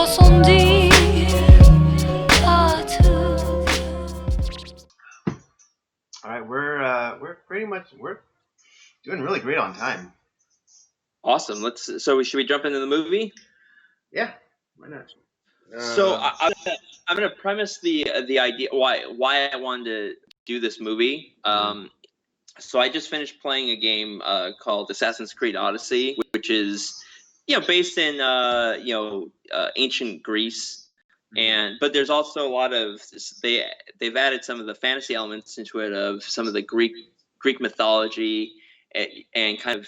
70 pas tout. All right, we're pretty much we're doing really great on time. Awesome. So should we jump into the movie? Yeah, why not? So I'm gonna premise the idea why I wanted to do this movie. So I just finished playing a game called Assassin's Creed Odyssey, which is based in ancient Greece, but there's also a lot of they've added some of the fantasy elements into it of some of the Greek mythology and kind of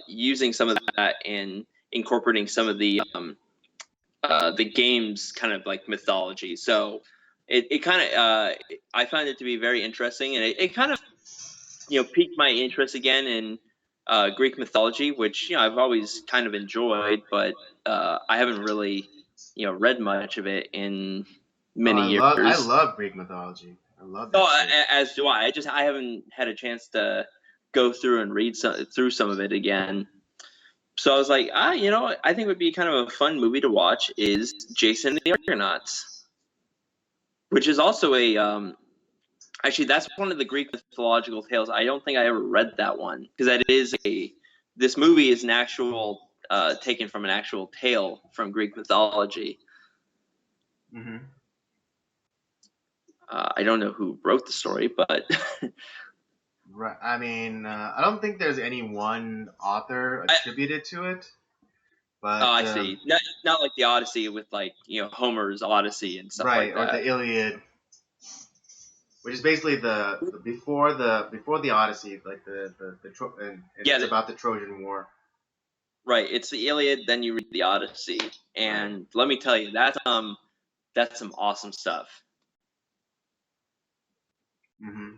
using some of that and incorporating some of the game's kind of like mythology. So it kind of I find it to be very interesting, and it kind of piqued my interest again in Greek mythology, which I've always kind of enjoyed, but I haven't really read much of it in many years. I love Greek mythology. I love that. As do I. I haven't had a chance to go through and read through some of it again. So I was like, I think it would be kind of a fun movie to watch is Jason and the Argonauts, which is also a actually, that's one of the Greek mythological tales. I don't think I ever read that one because this movie is an actual taken from an actual tale from Greek mythology. Mm-hmm. I don't know who wrote the story, but Right. I mean, I don't think there's any one author attributed to it. But I see. Not like the Odyssey with like Homer's Odyssey and stuff like that. Right, or the Iliad, which is basically the before the Odyssey, like it's about the Trojan War. Right. It's the Iliad, then you read the Odyssey, and let me tell you, that's some awesome stuff. Mm-hmm.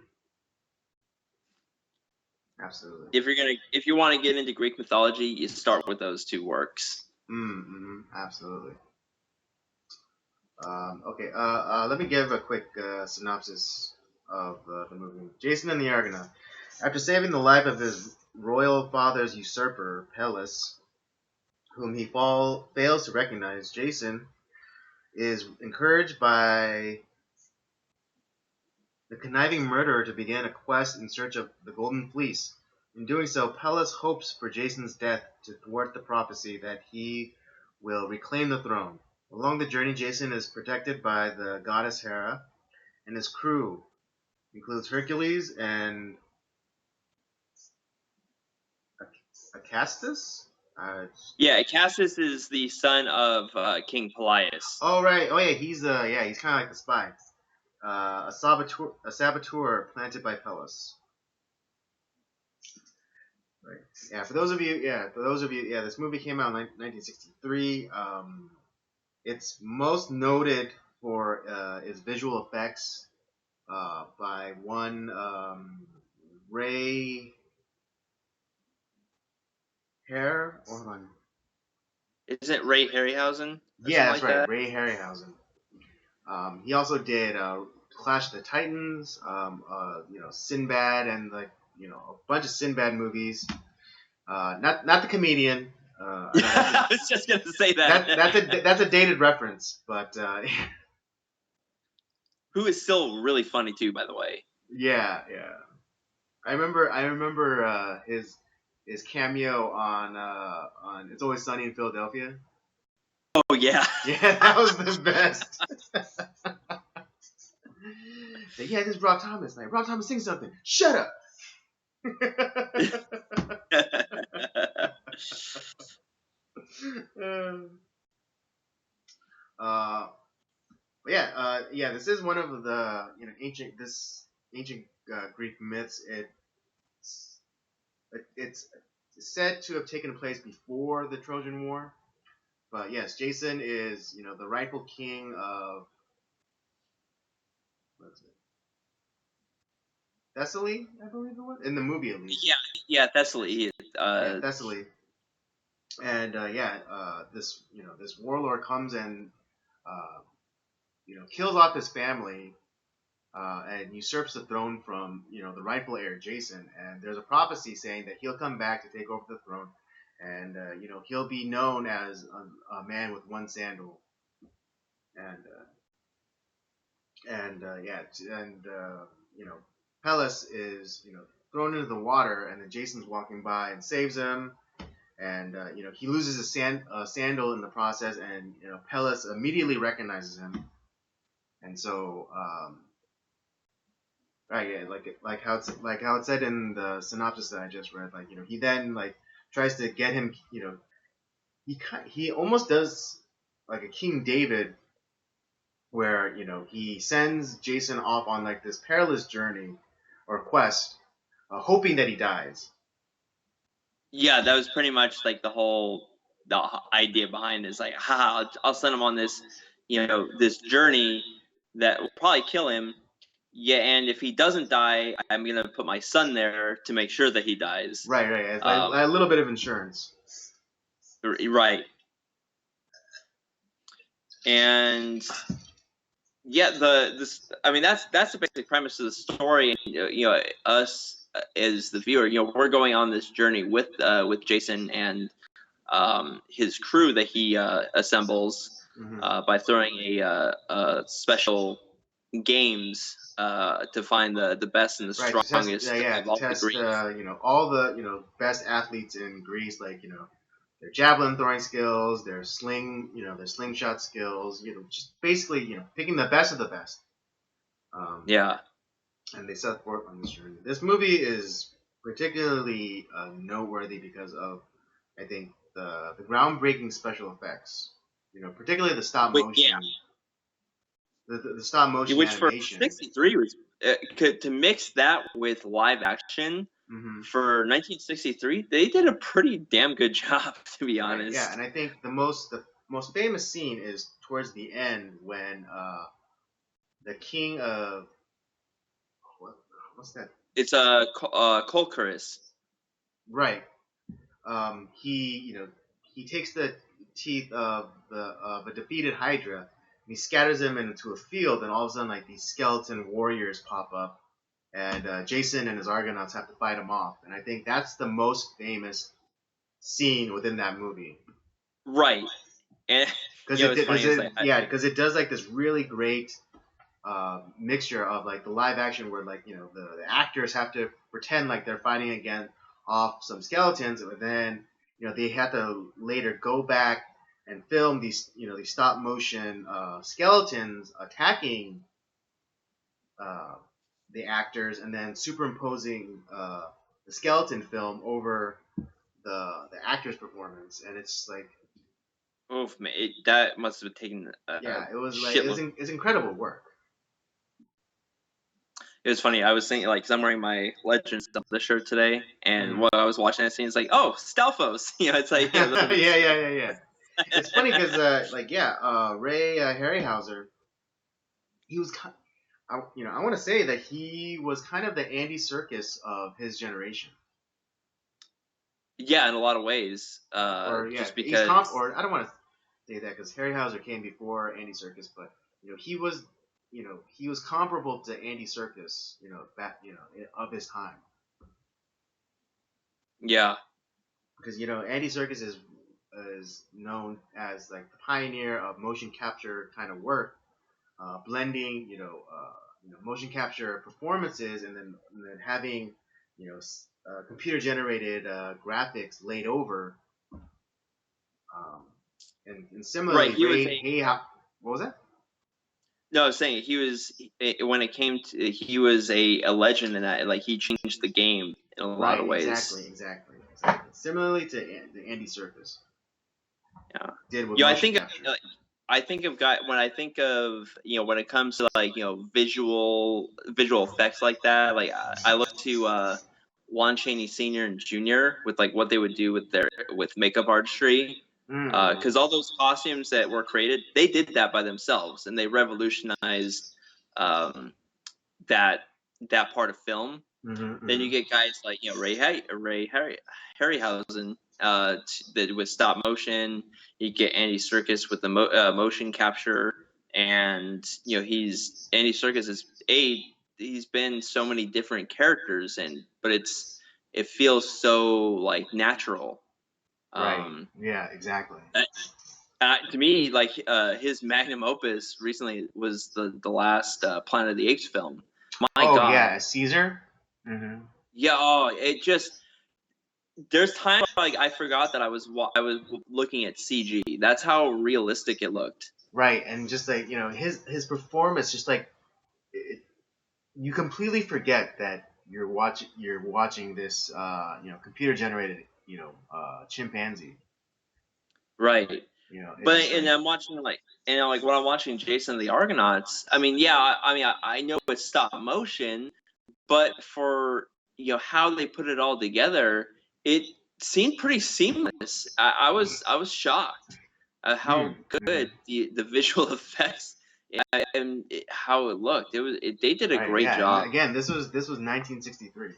Absolutely. If you want to get into Greek mythology, you start with those two works. Mm-hmm. Absolutely. Okay. Let me give a quick synopsis of the movie. Jason and the Argonaut. After saving the life of his royal father's usurper, Peleus, whom he fails to recognize, Jason is encouraged by the conniving murderer to begin a quest in search of the Golden Fleece. In doing so, Peleus hopes for Jason's death to thwart the prophecy that he will reclaim the throne. Along the journey, Jason is protected by the goddess Hera, and his crew includes Hercules and Acastus. Acastus is the son of King Pelias. Oh right. Oh yeah. He's kind of like the spy. A saboteur planted by Peleus. Right. Yeah. For those of you, this movie came out in 1963. It's most noted for its visual effects by one Ray Hare. Hold on. Isn't it Ray Harryhausen? Yeah, that's like right. That? Ray Harryhausen. He also did Clash of the Titans, Sinbad, and a bunch of Sinbad movies. Not the comedian. I was just gonna say that. That's a dated reference, but who is still really funny too, by the way. Yeah. I remember his cameo on It's Always Sunny in Philadelphia. Oh yeah. Yeah, that was the best. Yeah, this is Rob Thomas. Like, Rob Thomas, sing something. Shut up. This is one of the ancient Greek myths. It's said to have taken place before the Trojan War, but yes, Jason is the rightful king of Thessaly, I believe it was in the movie at least. Yeah, Thessaly. Thessaly. And this warlord comes and kills off his family and usurps the throne from the rightful heir Jason. And there's a prophecy saying that he'll come back to take over the throne, and he'll be known as a man with one sandal, and yeah, and Pelles is thrown into the water, and then Jason's walking by and saves him, and he loses a sandal in the process, and Pelles immediately recognizes him, and so right, yeah, like how it said in the synopsis that I just read, like he then like tries to get him, he almost does like a King David, where he sends Jason off on like this perilous journey or quest, hoping that he dies. Yeah, that was pretty much like the idea behind it. Is like, haha, I'll send him on this, this journey that will probably kill him. Yeah, and if he doesn't die, I'm gonna put my son there to make sure that he dies. Right. It's like a little bit of insurance. Right. And yeah, that's the basic premise of the story. And us as the viewer, we're going on this journey with Jason and his crew that he assembles by throwing a special games to find the best and the strongest to test all the best athletes in Greece, like their javelin throwing skills, their slingshot skills, just basically picking the best of the best. Yeah. And they set forth on this journey. This movie is particularly noteworthy because of, I think, the groundbreaking special effects. Particularly the stop motion. Yeah. The stop motion which animation. For 63 was to mix that with live action. For 1963, they did a pretty damn good job, to be honest. Yeah, and I think the most famous scene is towards the end when the king of what's that? It's Colchris. Right. He takes the teeth of a defeated Hydra and he scatters them into a field, and all of a sudden like these skeleton warriors pop up, and Jason and his Argonauts have to fight them off. And I think that's the most famous scene within that movie. Right. And because it does like this really great mixture of like the live action where like the actors have to pretend like they're fighting again off some skeletons, but then they have to later go back and film these these stop motion skeletons attacking the actors, and then superimposing the skeleton film over the actor's performance, and it's like, oof, man, that must have taken it was like it's incredible work. It was funny. I was thinking, like, because I'm wearing my Legends of the shirt today, and while I was watching that scene, it's like, oh, Stelphos. It's like, yeah. It's funny because, Ray Harryhausen, he was, I want to say that he was kind of the Andy Serkis of his generation. Yeah, in a lot of ways. Just because, or I don't want to say that because Harryhausen came before Andy Serkis, but he was. He was comparable to Andy Serkis, back, of his time. Yeah. Because Andy Serkis is known as like the pioneer of motion capture kind of work, blending motion capture performances and then having computer generated graphics laid over. And similarly, what was that? No, I was saying when it came to, he was a legend in that, like, he changed the game in a lot of ways. Exactly. Similarly to the Andy Serkis. Yeah. Did with motion capture. When I think of when it comes to like visual effects like that, like I look to Lon Chaney Sr. and Jr. with like what they would do with makeup artistry. Because all those costumes that were created, they did that by themselves, and they revolutionized that part of film. Then you get guys like Ray Harryhausen that with stop motion. You get Andy Serkis with the motion capture, and Andy Serkis is he's been so many different characters, but it feels so like natural. Right. Um, Yeah. Exactly. to me, like his magnum opus recently was the last Planet of the Apes film. My Oh God, yeah, Caesar. Mm-hmm. yeah. Oh, it just there's times like I forgot that I was looking at CG. That's how realistic it looked. Right, and just like his performance, just like it, you completely forget that you're watching this computer generated chimpanzee. Right. It's But just and like I'm watching like when I'm watching Jason and the Argonauts. I mean, yeah, I know it's stop motion, but for how they put it all together, it seemed pretty seamless. I was shocked at how mm-hmm. good the visual effects and how it looked. They did a Right, great yeah, and job. again, this was 1963.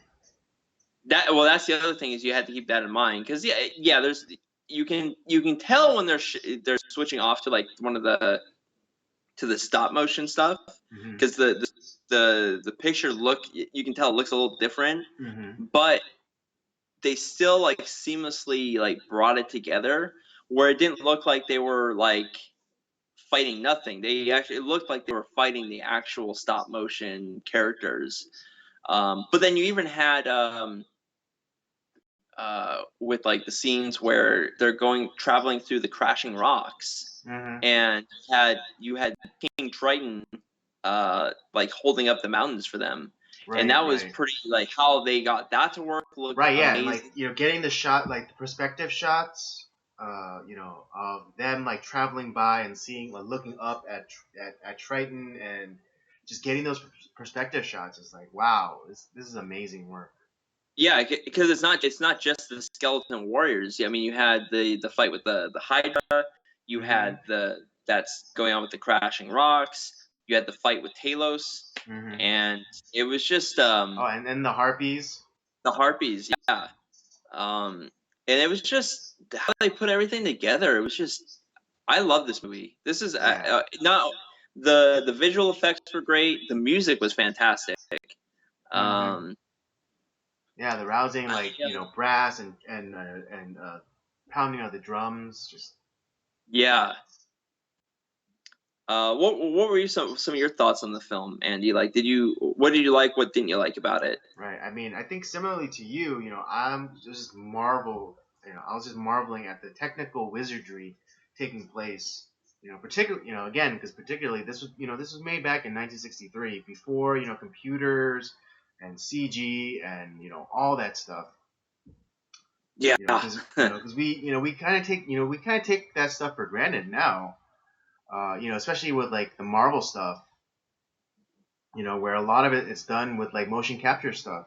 That's the other thing is you had to keep that in mind because there's you can tell when they're switching off to like one of the stop motion stuff Mm-hmm. because the picture you can tell it looks a little different, Mm-hmm. but they still like seamlessly like brought it together where it didn't look like they were like fighting nothing. They actually it looked like they were fighting the actual stop motion characters. But then you even had with like the scenes where they're going traveling through the crashing rocks, Mm-hmm. and you had King Triton like holding up the mountains for them, and Right, that was right. pretty like how they got that to work looked Right, yeah, and like amazing. getting the shot, like the perspective shots, of them like traveling by and seeing, like looking up at Triton, and just getting those perspective shots is like, wow, this is amazing work. Yeah, because it's not just the skeleton warriors. I mean, you had the fight with the Hydra. You Mm-hmm. had that's going on with the crashing rocks. You had the fight with Talos, Mm-hmm. and it was just Oh, and then the harpies. the harpies. Yeah, and it was just how they put everything together. It was just I love this movie. This is Yeah. not the visual effects were great. The music was fantastic. Mm-hmm. Um, Yeah, the rousing, like yeah, brass and pounding of the drums, just yeah. What were some of your thoughts on the film, Andy? Like, what did you like? What didn't you like about it? right. I mean, I think similarly to you, I was just marveling at the technical wizardry taking place. Particularly, again, because particularly this was made back in 1963, before computers and CG and all that stuff. Yeah, Because we kind of take that stuff for granted now. Especially with like the Marvel stuff. Where a lot of it is done with like motion capture stuff.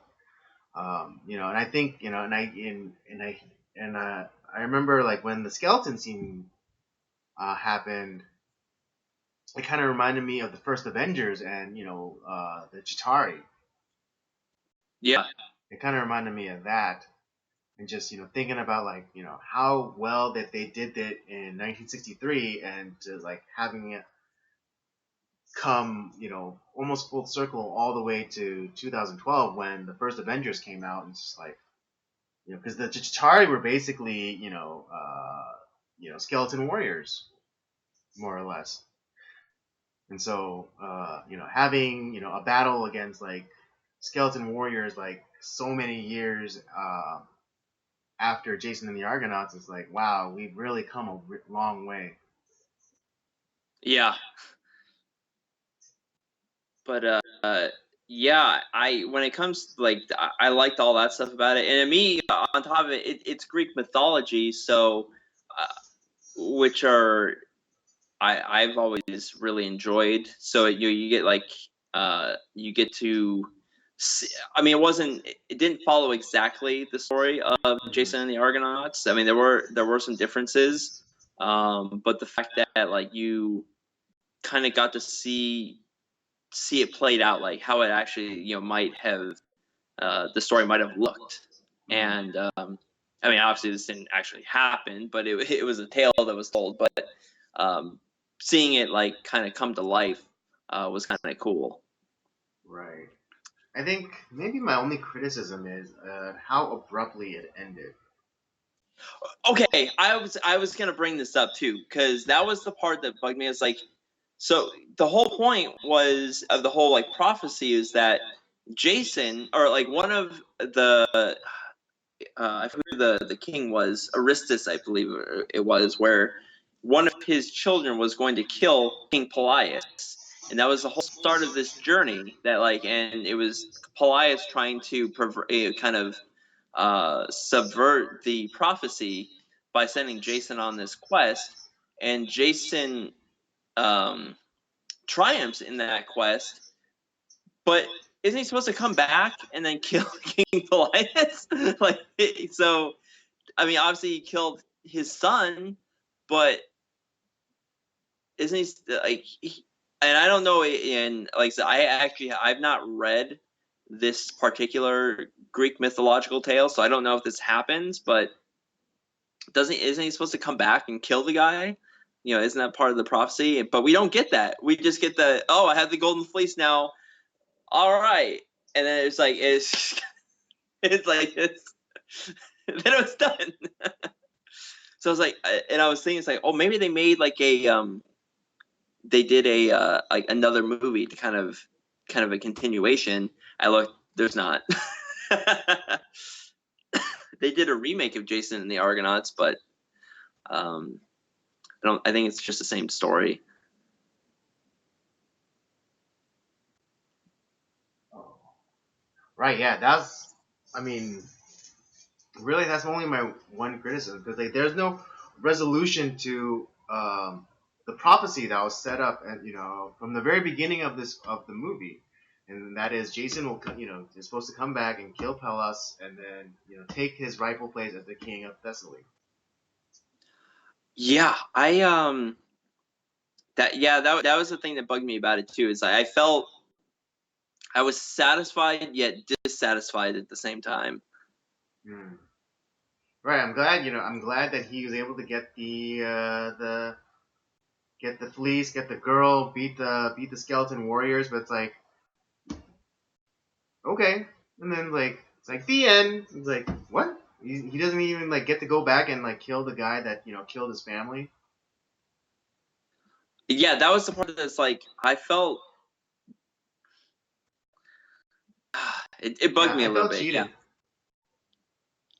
And I think I remember like when the skeleton scene happened, it kind of reminded me of the first Avengers and the Chitauri. yeah, It kind of reminded me of that, and just thinking about like how well that they did it in 1963, and just like having it come almost full circle all the way to 2012 when the first Avengers came out, and it's just like because the Chitauri were basically skeleton warriors, more or less. And so having a battle against like skeleton warriors like so many years after Jason and the Argonauts is like, wow, we've really come a long way. yeah. But yeah, I when it comes to, like I liked all that stuff about it, and to me, on top of it's Greek mythology, so uh, which are I've always really enjoyed. So you get like you get to see, I mean it didn't follow exactly the story of Mm-hmm. Jason and the Argonauts. I mean there were some differences, but the fact that like you kind of got to see it played out, like how it actually might have the story might have looked, Mm-hmm. and I mean obviously this didn't actually happen, but it was a tale that was told. But um, seeing it like kind of come to life was kind of cool. Right. I think maybe my only criticism is how abruptly it ended. Okay, I was gonna bring this up too, because that was the part that bugged me. It's like, so the whole point was of the whole like prophecy is that Jason, or like one of the I forget who the king was, Aristus, I believe it was, where one of his children was going to kill King Pelias, and that was the whole start of this journey. That like, and it was Pelias trying to kind of subvert the prophecy by sending Jason on this quest, and Jason triumphs in that quest, but isn't he supposed to come back and then kill King Pelias? Like, so I mean, obviously he killed his son, but isn't he like? And I don't know. And like I said, I've not read this particular Greek mythological tale, so I don't know if this happens. But isn't he supposed to come back and kill the guy? You know, isn't that part of the prophecy? But we don't get that. We just get the, oh, I have the golden fleece now. All right, and then it's like it's like it's then it was done. So I was like, and I was thinking, it's like, oh, maybe they made like they did a like another movie to kind of a continuation. I looked, there's not. They did a remake of Jason and the Argonauts, but I think it's just the same story. Right, yeah, I mean, really, that's only my one criticism, because like, there's no resolution to the prophecy that was set up, and from the very beginning of the movie, and that is Jason will, is supposed to come back and kill Pelas, and then take his rightful place as the king of Thessaly. Yeah, that was the thing that bugged me about it too. Is I felt I was satisfied yet dissatisfied at the same time. Right, I'm glad that he was able to get the fleece, get the girl, beat the skeleton warriors, but it's like, okay, and then like it's like the end. It's like, what? He doesn't even like get to go back and like kill the guy that killed his family. Yeah, that was the part that's like I felt it bugged me a little bit. Cheated.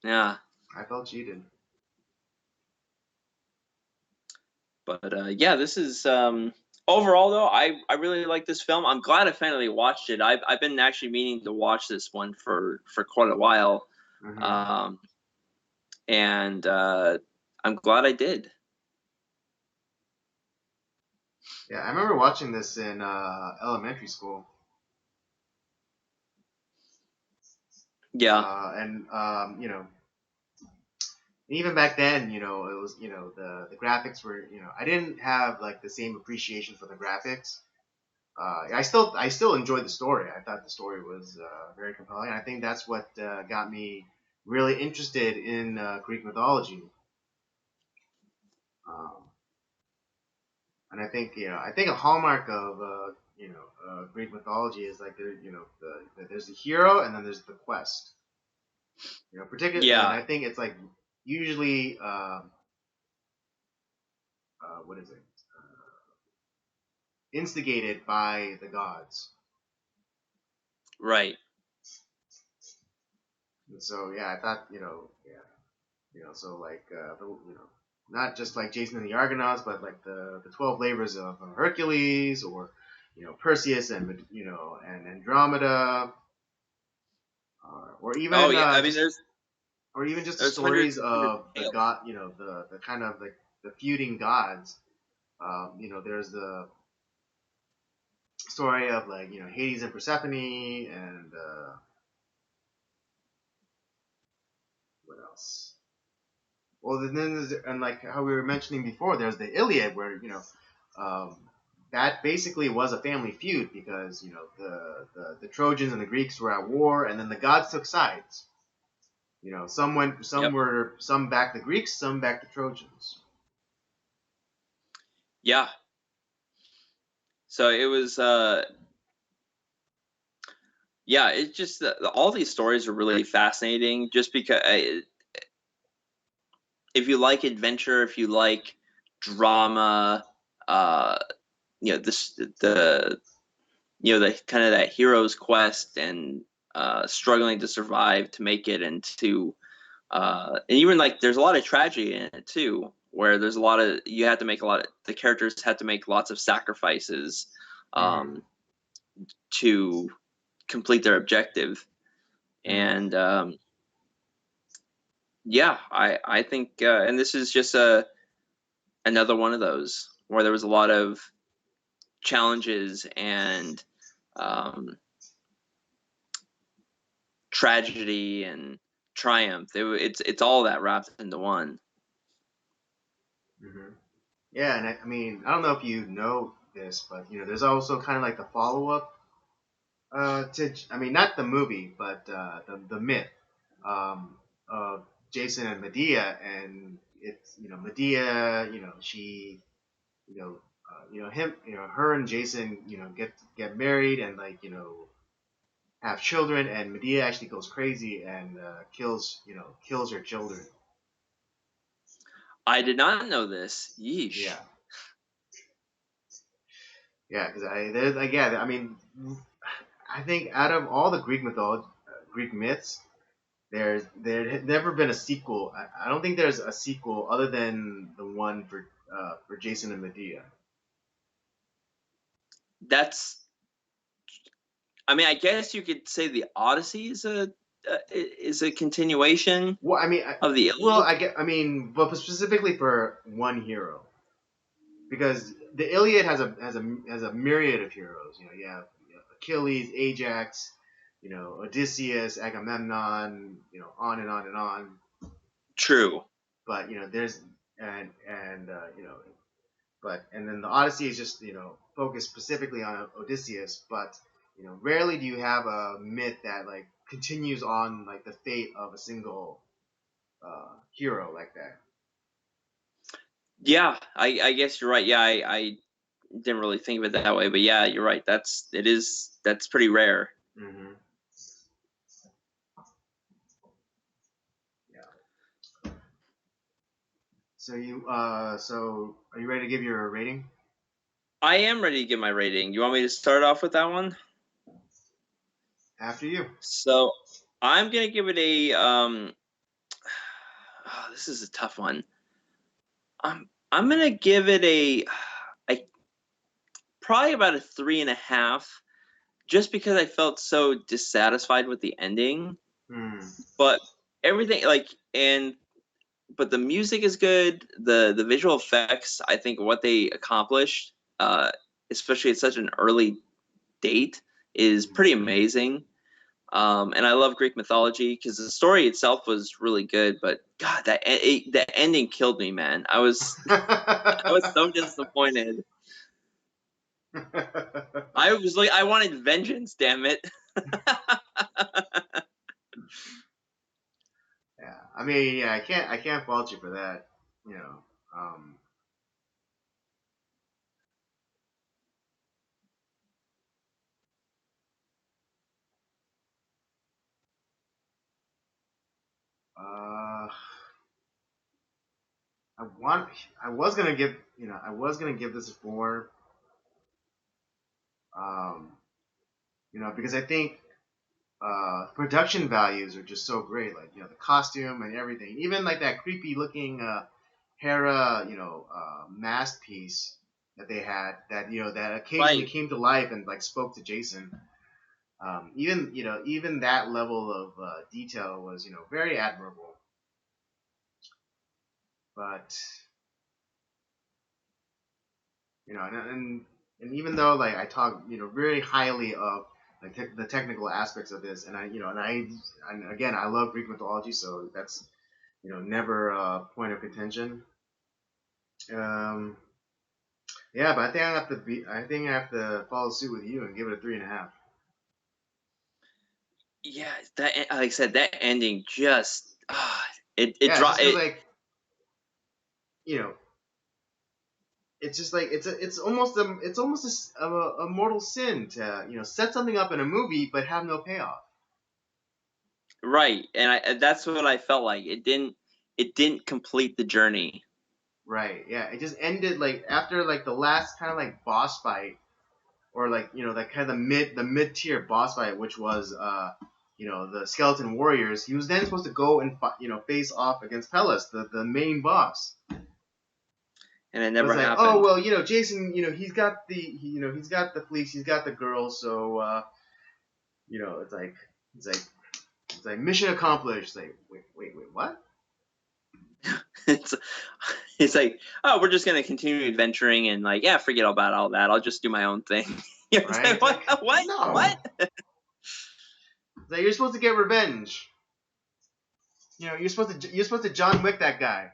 Yeah. I felt cheated. But yeah, this is overall though, I really like this film. I'm glad I finally watched it. I've been actually meaning to watch this one for quite a while. Mm-hmm. And I'm glad I did. Yeah, I remember watching this in elementary school. Yeah. And even back then, it was, the graphics were, I didn't have like the same appreciation for the graphics. I still enjoyed the story. I thought the story was very compelling. I think that's what got me really interested in Greek mythology. And I think a hallmark of Greek mythology is like there's the hero and then there's the quest. Particularly, Yeah. and I think it's like usually what is it? Instigated by the gods. Right. And so yeah, I thought so like not just like Jason and the Argonauts, but like the 12 labors of Hercules, or Perseus and and Andromeda, or even I mean, or even just the there's hundreds stories of the tales. god, the kind of like the feuding gods. There's the story of like Hades and Persephone, and what else? Well, then there's, and like how we were mentioning before, there's the Iliad, where um, that basically was a family feud, because the Trojans and the Greeks were at war, and then the gods took sides. Some backed the Greeks, some backed the Trojans. Yeah. So it was yeah, it's just all these stories are really fascinating, just because if you like adventure, if you like drama, the kind of that hero's quest and struggling to survive to make it into and even like there's a lot of tragedy in it too, where there's the characters had to make lots of sacrifices to complete their objective. And I think and this is just another one of those where there was a lot of challenges and tragedy and triumph. It's all that wrapped into one. Yeah, and I mean, I don't know if you know this, but there's also kind of like the follow-up to, I mean, not the movie, but the myth of Jason and Medea, and it's Medea, she, her and Jason, get married and like have children, and Medea actually goes crazy and kills her children. I did not know this. Yeesh. Yeah. Yeah, because I mean, I think out of all the Greek myths, there had never been a sequel. I don't think there's a sequel other than the one for Jason and Medea. I mean, I guess you could say the Odyssey is a continuation. Well, I mean, of the Iliad. Well, but specifically for one hero, because the Iliad has a myriad of heroes. You have Achilles, Ajax, Odysseus, Agamemnon, on and on and on. True. But there's and then the Odyssey is just focused specifically on Odysseus. But rarely do you have a myth that like continues on like the fate of a single hero like that. Yeah, I guess you're right. Yeah, I didn't really think of it that way, but yeah, you're right. That's pretty rare. Mm-hmm. Yeah. So are you ready to give your rating? I am ready to give my rating. You want me to start off with that one? After you. So I'm gonna give it a this is a tough one. I'm gonna give it a probably about a 3.5, just because I felt so dissatisfied with the ending. But everything but the music is good. The visual effects, I think what they accomplished, especially at such an early date, is pretty amazing. And I love Greek mythology because the story itself was really good, but God, the ending killed me, man. I was so disappointed. I was like, I wanted vengeance, damn it. Yeah, I mean, yeah, I can't fault you for that. I was gonna give this a 4. Because I think production values are just so great. Like the costume and everything, even like that creepy looking Hera mask piece that they had that occasionally came to life and like spoke to Jason. Even that level of detail was very admirable. But and even though like I talk very highly of like the technical aspects of this, and again I love Greek mythology, so that's never a point of contention. Yeah, but I think I have to follow suit with you and give it a 3.5. Yeah, that, like I said, that ending just it dropped. Like it's just like it's almost a mortal sin to set something up in a movie but have no payoff. Right, and that's what I felt like. It didn't it didn't complete the journey. Right. Yeah. It just ended like after like the last kind of like boss fight, or like that kind of the mid tier boss fight, which was the skeleton warriors. He was then supposed to go and face off against Pelles, the main boss. And it never like, happened. Oh well, Jason, he's got he's got the fleece, he's got the girl, so it's like mission accomplished. It's like wait, what? It's like, oh, we're just gonna continue adventuring and like, yeah, forget about all that. I'll just do my own thing. Right? What? What? No. What? It's like you're supposed to get revenge. You're supposed to John Wick that guy.